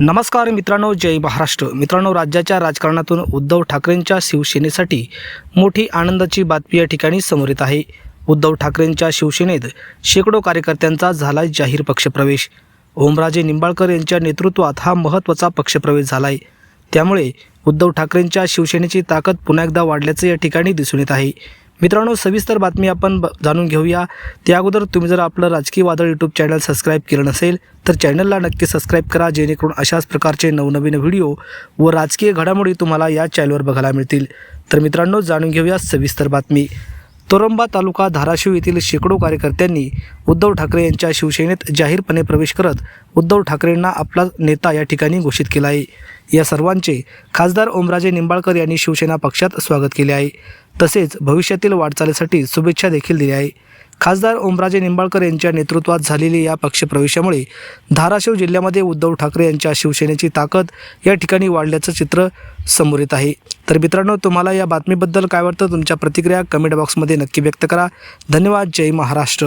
नमस्कार मित्रांनो, जय महाराष्ट्र. मित्रांनो, राज्याच्या राजकारणातून उद्धव ठाकरेंच्या शिवसेनेसाठी मोठी आनंदाची बातमी या ठिकाणी समोर येत आहे. उद्धव ठाकरेंच्या शिवसेनेत शेकडो कार्यकर्त्यांचा झालाय जाहीर पक्षप्रवेश. ओमराजे निंबाळकर यांच्या नेतृत्वात हा महत्त्वाचा पक्षप्रवेश झालाय. त्यामुळे उद्धव ठाकरेंच्या शिवसेनेची ताकद पुन्हा एकदा वाढल्याचं या ठिकाणी दिसून येत आहे. मित्रांनो, सविस्तर बातमी आपण जाणून घेऊया. त्या अगोदर तुम्ही जर आपलं राजकीय वादळ यूट्यूब चॅनल सबस्क्राईब केलं नसेल तर चॅनलला नक्की सबस्क्राईब करा, जेणेकरून अशाच प्रकारचे नवनवीन व्हिडिओ व राजकीय घडामोडी तुम्हाला या चॅनलवर बघायला मिळतील. तर मित्रांनो, जाणून घेऊया सविस्तर बातमी. तोरंबा तालुका धाराशिव येथील शेकडो कार्यकर्त्यांनी उद्धव ठाकरे यांच्या शिवसेनेत जाहीरपणे प्रवेश करत उद्धव ठाकरेंना आपला नेता या ठिकाणी घोषित केला आहे. या सर्वांचे खासदार ओमराजे निंबाळकर यांनी शिवसेना पक्षात स्वागत केले आहे. तसेच भविष्यातील वाटचालीसाठी शुभेच्छा देखील दिल्या आहे. खासदार ओमराजे निंबाळकर यांच्या नेतृत्वात झालेल्या या पक्षप्रवेशामुळे धाराशिव जिल्ह्यामध्ये उद्धव ठाकरे यांच्या शिवसेनेची ताकद या ठिकाणी वाढल्याचं चित्र समोर येत आहे. तर मित्रांनो, तुम्हाला या बातमीबद्दल काय वाटतं? तुमच्या प्रतिक्रिया कमेंट बॉक्समध्ये नक्की व्यक्त करा. धन्यवाद. जय महाराष्ट्र.